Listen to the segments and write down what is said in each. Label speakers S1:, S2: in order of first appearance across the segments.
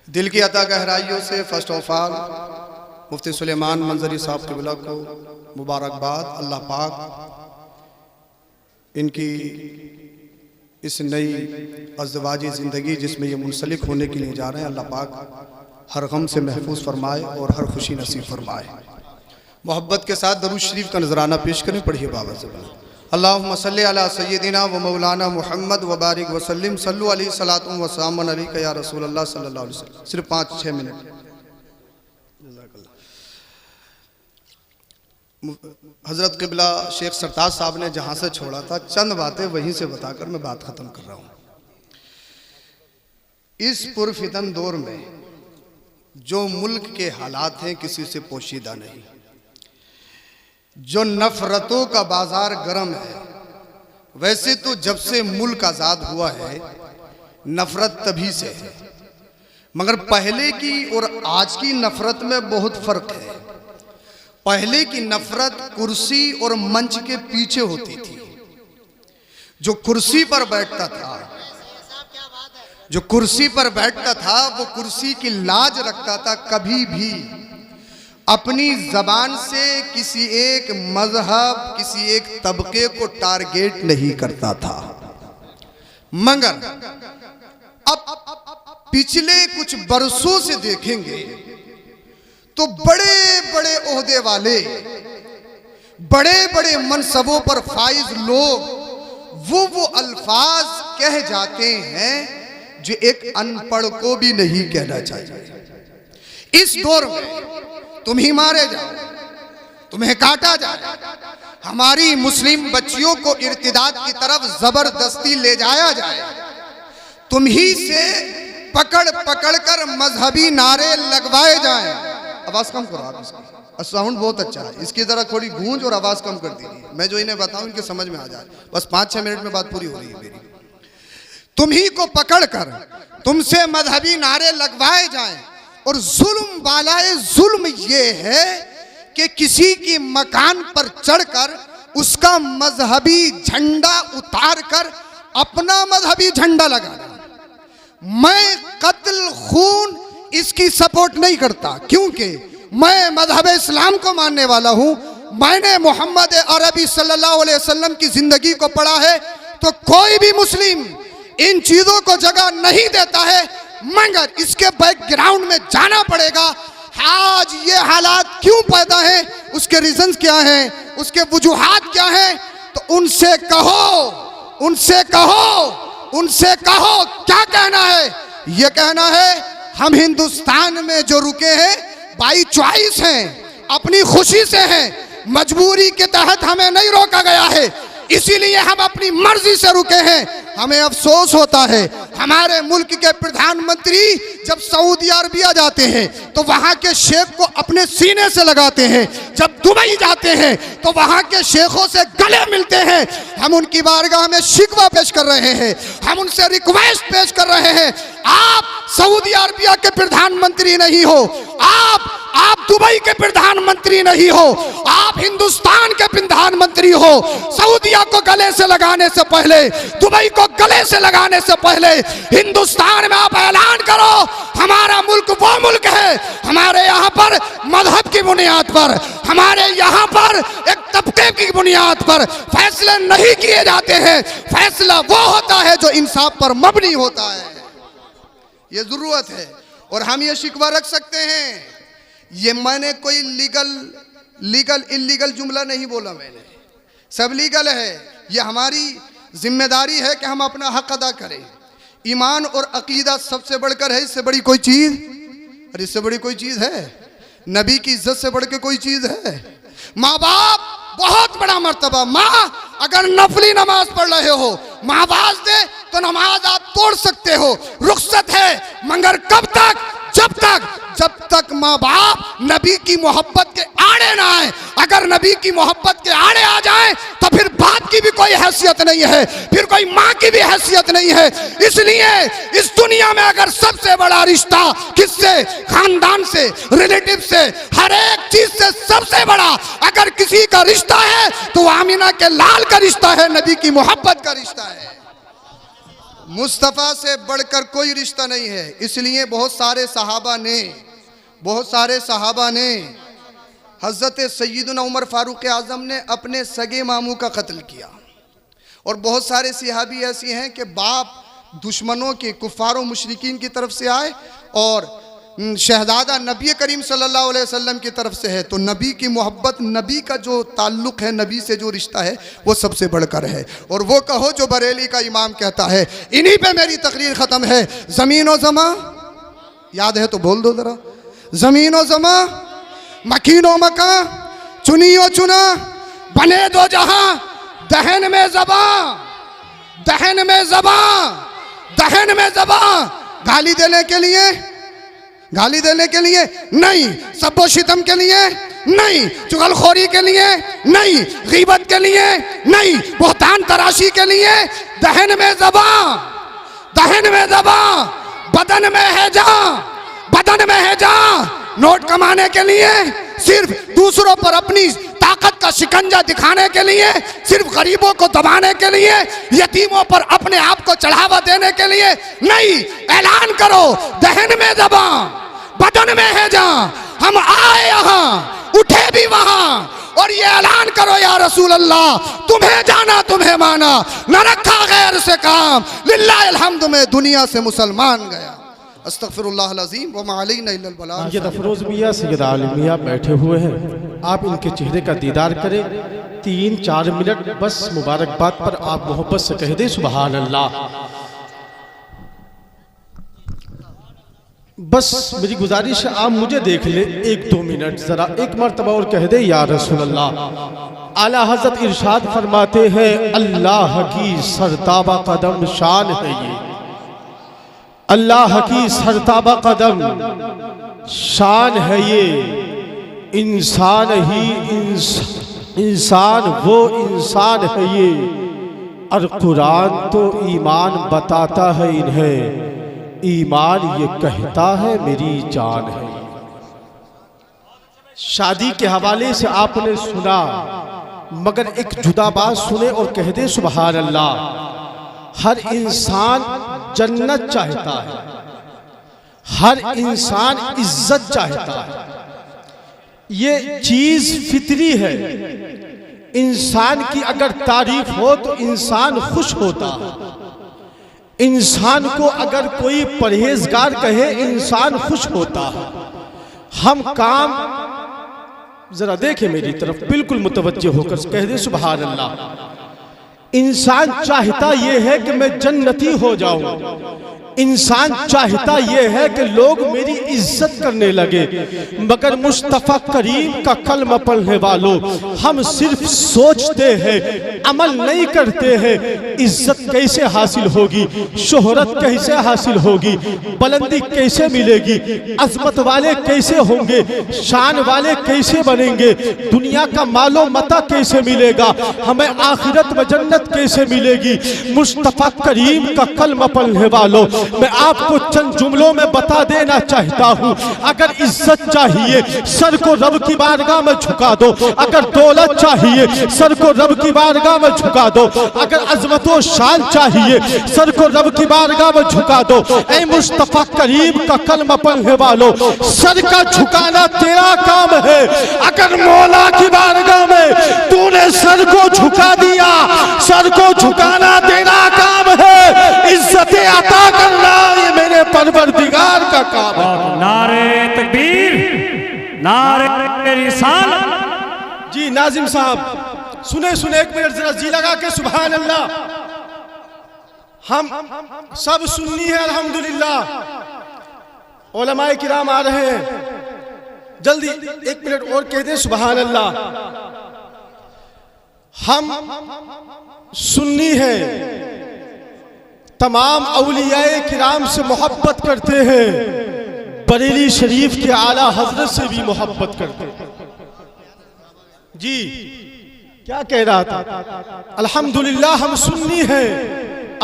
S1: दिल की अता गहराइयों से फर्स्ट ऑफ ऑल मुफ्ती सुलेमान मंजरी साहब क़िबला को मुबारकबाद। अल्लाह पाक इनकी इस नई अज़वाजी ज़िंदगी जिसमें ये मुंसलिक होने के लिए जा रहे हैं, अल्लाह पाक हर गम से महफूज फरमाए और हर खुशी नसीब फरमाए। मोहब्बत के साथ दरूद शरीफ का नजराना पेश करें, पढ़िए बाबा से। अल्लाहुम्मा सल्ली अला सय्यदिना व मौलाना मुहम्मद व बारिक वसल्लिम सल्लु अलैहि सलातुम व सलामुन अलैका या रसूल अल्लाह सल्लल्लाहु अलैहि वसल्लम। सिर्फ 5-6 मिनट। हज़रत क़िबला शेख सरताज साहब ने जहाँ से छोड़ा था, चंद बातें वहीं से बताकर मैं बात ख़त्म कर रहा हूँ। इस पुरफितन दौर में जो मुल्क के हालात हैं किसी से पोशीदा नहीं, जो नफरतों का बाजार गर्म है। वैसे तो जब से मुल्क आज़ाद हुआ है नफरत तभी से है, मगर पहले की और आज की नफरत में बहुत फ़र्क है। पहले की नफरत कुर्सी और मंच के पीछे होती थी। जो कुर्सी पर बैठता था वो कुर्सी की लाज रखता था, कभी भी अपनी जबान से किसी एक मजहब, किसी एक तबके को टारगेट नहीं करता था। मगर अब पिछले कुछ बरसों से देखेंगे तो बड़े बड़े ओहदे वाले, बड़े बड़े मनसबों पर फाइज लोग वो अल्फाज कह जाते हैं जो एक अनपढ़ को भी नहीं कहना चाहिए। इस दौर में तुम ही मारे जाओ, तुम्हें काटा जाए, हमारी मुस्लिम बच्चियों को इर्तिदाद की तरफ जबरदस्ती ले जाया जाए, तुम ही से पकड़ पकड़ कर मजहबी नारे लगवाए जाएं। आवाज कम करो आप, इसका साउंड बहुत अच्छा है, इसकी जरा थोड़ी गूंज और आवाज कम कर दीजिए। मैं जो इन्हें बताऊं इनके समझ में आ जाए। बस 5-6 मिनट में बात पूरी हो रही है मेरी। तुम ही को पकड़कर तुमसे मजहबी नारे लगवाए जाएं और जुल्म वालाए जुल्म ये है कि किसी की मकान पर चढ़कर उसका मजहबी झंडा उतार कर अपना मजहबी झंडा लगाना। मैं कत्ल खून इसकी सपोर्ट नहीं करता, क्योंकि मैं मजहब इस्लाम को मानने वाला हूं। मैंने मोहम्मद अरबी सल्लल्लाहु अलैहि वसल्लम की जिंदगी को पढ़ा है, तो कोई भी मुस्लिम इन चीजों को जगह नहीं देता है। मगर इसके बैकग्राउंड में जाना पड़ेगा। आज ये हालात क्यों पैदा हैं, उसके रीजंस क्या हैं, उसके वजूहात क्या हैं, तो उनसे कहो क्या कहना है। ये कहना है हम हिंदुस्तान में जो रुके हैं बाई चॉइस हैं, अपनी खुशी से हैं, मजबूरी के तहत हमें नहीं रोका गया है, इसीलिए हम अपनी मर्जी से रुके हैं। हमें अफसोस होता है हमारे मुल्क के प्रधानमंत्री जब सऊदी अरबिया जाते हैं तो वहां के शेख को अपने सीने से लगाते हैं, जब दुबई जाते हैं तो वहां के शेखों से गले मिलते हैं। हम उनकी बारगाह में शिकवा पेश कर रहे हैं, हम उनसे रिक्वेस्ट पेश कर रहे हैं। आप सऊदी अरबिया के प्रधानमंत्री नहीं हो, आप दुबई के प्रधानमंत्री नहीं हो, आप हिंदुस्तान के प्रधानमंत्री हो। सऊदिया को गले से लगाने से पहले, दुबई को गले से लगाने से पहले हिंदुस्तान में आप ऐलान करो हमारा मुल्क वो मुल्क है, हमारे यहाँ पर मजहब की बुनियाद पर, हमारे यहाँ पर एक तबके की बुनियाद पर फैसले नहीं किए जाते हैं। फैसला वो होता है जो इंसाफ पर मबनी होता है। ये जरूरत है और हम ये शिकवा रख सकते हैं। ये मैंने कोई लीगल इल्लीगल जुमला नहीं बोला, मैंने सब लीगल है। ये हमारी जिम्मेदारी है कि हम अपना हक अदा करें। ईमान और अकीदा सबसे बढ़कर है, इससे बड़ी कोई चीज, और इससे बड़ी कोई चीज है? नबी की इज्जत से बढ़ के कोई चीज है? माँ बाप बहुत बड़ा मर्तबा। माँ अगर नफली नमाज पढ़ रहे हो, माँ आवाज दे तो नमाज आप तोड़ सकते हो, रुख्सत है, मगर कब तक? जब तक माँ बाप नबी की मोहब्बत के आड़े ना आए। अगर नबी की मोहब्बत के आड़े आ जाए तो फिर बाप की भी कोई हैसियत नहीं है, फिर कोई माँ की भी हैसियत नहीं है। इसलिए इस दुनिया में अगर सबसे बड़ा रिश्ता किससे? खानदान से, रिलेटिव से, हर एक चीज से सबसे बड़ा अगर किसी का रिश्ता है तो आमिना के लाल का रिश्ता है, नबी की मोहब्बत का रिश्ता है। मुस्तफ़ा से बढ़कर कोई रिश्ता नहीं है। इसलिए बहुत सारे सहाबा ने हज़रत सैयदना उमर फारूक आज़म ने अपने सगे मामू का कत्ल किया। और बहुत सारे सहाबी ऐसे हैं कि बाप दुश्मनों के कुफ़ार व मुशरिकीन की तरफ से आए और शहज़ादा नबी करीम सल्लल्लाहु अलैहि वसल्लम की तरफ से है। तो नबी की मोहब्बत, नबी का जो ताल्लुक़ है, नबी से जो रिश्ता है, वो सबसे बढ़कर है। और वो कहो जो बरेली का इमाम कहता है। इन्हीं पे मेरी तकरीर ख़त्म है। ज़मीन व ज़मा, याद है तो बोल दो ज़रा। ज़मीन व ज़मा, मकीन व मका, चुनी व चुना, बने दो जहां, दहन में ज़बां, दहन में ज़बां, दहन में ज़बां। गाली देने के लिए नहीं, सब्बो शितम के लिए नहीं, चुगलखोरी के लिए नहीं, गीबत के लिए नहीं, बोहतान तराशी के लिए। दहन में ज़बां, दहन में ज़बां, बदन में है जान, बदन में है जान। नोट कमाने के लिए, सिर्फ दूसरों पर अपनी ताकत का शिकंजा दिखाने के लिए, सिर्फ गरीबों को दबाने के लिए, यतीमों पर अपने आप को चढ़ावा देने के लिए नहीं। ऐलान करो, दहन में ज़बां, बदन में है जान। हम आए यहाँ, उठे भी वहां। और ये ऐलान करो या रसूल अल्लाह, तुम्हें जाना तुम्हें माना, न रखा गैर से काम, लिल्लाहिल हम्द में दुनिया से मुसलमान गया। अस्तगफिरुल्लाहल अज़ीम व मा अलैना इल्लल बलाग।
S2: सैयद अफरोज़ मियाँ, सैयद आलिम मियाँ बैठे हुए हैं। आप इनके चेहरे का दीदार करें 3-4 मिनट बस। मुबारकबाद पर आप मोहब्बत से कह दें सुभान अल्लाह। बस मेरी गुजारिश है, आप मुझे देख ले 1-2 मिनट, जरा एक मरतबा और कह दे या रसूल अल्लाह। आला हज़रत इरशाद फरमाते हैं, अल्लाह की सरताबा कदम शान है ये, अल्लाह की सरताबा कदम शान है ये। इंसान ही इंसान वो इंसान है ये, और कुरान तो ईमान बताता है इन्हें, ईमान ये कहता है मेरी जान है। शादी के हवाले से आपने सुना, मगर एक जुदा बात सुने और कह दे सुभान अल्लाह। हर इंसान जन्नत चाहता है, हर इंसान इज्जत चाहता है, ये चीज फितरी है। इंसान की अगर तारीफ हो तो इंसान खुश होता है। इंसान को अगर कोई परहेजगार कहे, इंसान खुश होता है। हम काम, जरा देखें मेरी तरफ, बिल्कुल मुतवज्जे होकर कह दे सुभान अल्लाह। इंसान चाहता यह है कि मैं जन्नती हो जाऊं, इंसान चाहता यह है कि लोग मेरी इज्जत करने लगे। मगर मुस्तफ़ा करीम का कलमा पढ़ने वालों, हम सिर्फ सोचते हैं, अमल नहीं करते हैं। इज्जत कैसे हासिल होगी, शोहरत कैसे हासिल होगी, बुलंदी कैसे मिलेगी, अजमत वाले कैसे होंगे, शान वाले कैसे बनेंगे, दुनिया का मालो मता कैसे मिलेगा, हमें आखिरत में जन्नत कैसे मिलेगी। मुस्तफ़ा करीम का कलमा पढ़ने वालों, मैं आपको चंद जुमलों में बता देना चाहता हूँ। अगर इज्जत चाहिए, सर को रब की बारगाह में झुका दो। अगर दौलत चाहिए, सर को रब की बारगाह में झुका दो। अगर अजमत व शान चाहिए, सर को रब की बारगाह में झुका दो। ऐ मुस्तफ़ा करीम का कलमा पढ़ने वालों, सर का झुकाना तेरा काम है। अगर मौला की बारगाह में तूने सर को झुका दिया, सर को झुकाना तेरा काम है। इज्जत अता करना ये मेरे परवरदिगार का काम है।
S3: नारे तकबीर, नारे रिसालत।
S2: जी नाजिम साहब सुने सुने, एक मिनट जरा जी लगा के सुभान अल्लाह। हम सब सुन्नी है अल्हम्दुलिल्लाह। उलमाए किराम आ रहे हैं, जल्दी 1 मिनट और कह दे सुभान अल्लाह। हम सुन्नी है, तमाम औलियाए किराम से मोहब्बत करते हैं, बरेली शरीफ के आला हजरत से भी मोहब्बत करते हैं। जी क्या कह रहा था? अल्हम्दुलिल्लाह हम सुन्नी हैं,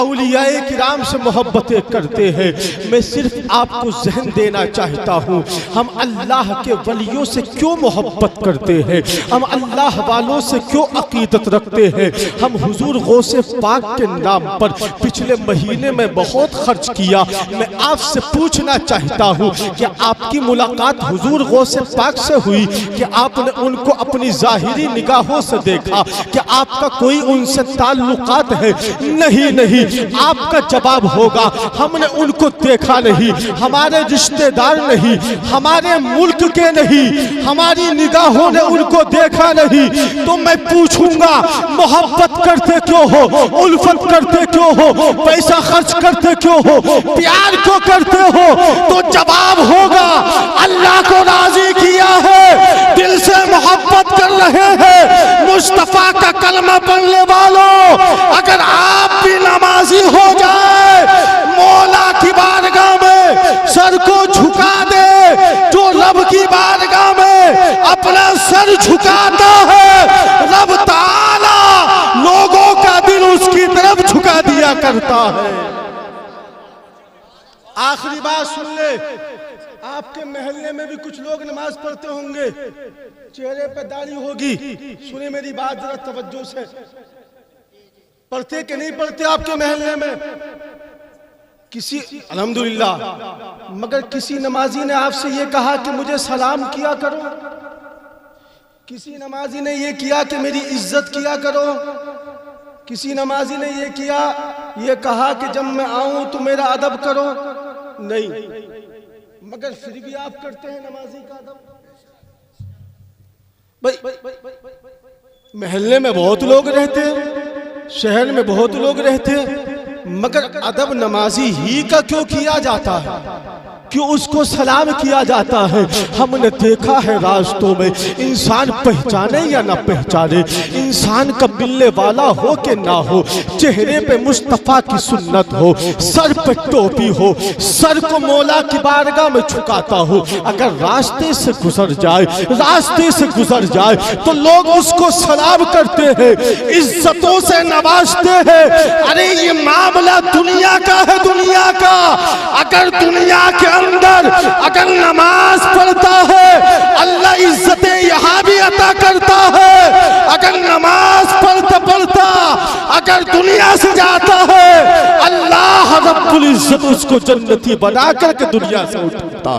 S2: औलियाए किराम से मोहब्बतें करते हैं। मैं सिर्फ आपको ज़हन देना चाहता हूँ, हम अल्लाह के वलियों से क्यों मोहब्बत करते हैं, हम अल्लाह वालों से क्यों अकीदत रखते हैं। हम हुजूर गौसे पाक के नाम पर पिछले महीने में बहुत खर्च किया। मैं आपसे पूछना चाहता हूँ कि आपकी मुलाकात हुजूर गौसे पाक से हुई कि आपने उनको अपनी ज़ाहिरी निगाहों से देखा कि आपका कोई उनसे ताल्लुकात है? नहीं नहीं, आपका जवाब होगा हमने उनको देखा नहीं, हमारे रिश्तेदार नहीं, हमारे मुल्क के नहीं, हमारी निगाहों ने उनको देखा नहीं। तो मैं पूछूंगा मोहब्बत करते क्यों हो, उल्फत करते क्यों हो, पैसा खर्च करते क्यों हो, प्यार क्यों करते हो? तो जवाब होगा अल्लाह को राजी किया है, दिल से मोहब्बत कर रहे हैं। मुस्तफा का कलमा पढ़ने वालों, अगर आप भी नमाजी हो जाए, मौला की बारगाह में सर को झुका दे, जो रब की बारगाह में अपना सर झुकाता है, रब ताला लोगों का दिल उसकी तरफ झुका दिया करता है। आखिरी बात सुन ले, आपके महल्ले में भी कुछ लोग नमाज पढ़ते होंगे, चेहरे पे दाढ़ी होगी, सुने मेरी बात जरा तवज्जो से, पढ़ते कि नहीं पढ़ते आपके महल्ले में? किसी अल्हम्दुलिल्लाह, मगर किसी नमाजी ने आपसे ये कहा कि मुझे सलाम किया करो? किसी नमाजी ने ये किया कि मेरी इज्जत किया करो? किसी नमाजी ने ये कहा कि जब मैं आऊं तो मेरा अदब करो? नहीं, मगर फिर भी आप करते हैं नमाजी का अदब। भाई महल्ले में बहुत लोग रहते हैं, शहर में बहुत लोग रहते हैं, मगर अदब नमाजी ही का क्यों किया जाता है, क्यों उसको सलाम किया जाता है? हमने देखा है रास्तों में इंसान पहचाने या ना पहचाने, इंसान का मिलने वाला हो कि ना हो, चेहरे पे मुस्तफ़ा की सुन्नत हो, सर पे टोपी हो, सर को मौला की बारगाह में झुकाता हो, अगर रास्ते से गुजर जाए तो लोग उसको सलाम करते हैं, इज्जतों से नवाजते हैं। अरे ये मामला दुनिया का है, दुनिया का। अगर दुनिया के अंदर अगर नमाज पढ़ता है, अल्लाह इज्जतें यहाँ भी अता करता है। अगर नमाज पढ़ता अगर दुनिया से जाता है, अल्लाह रब्बुल इज्जत उसको जन्नती बना करके दुनिया से उठाता।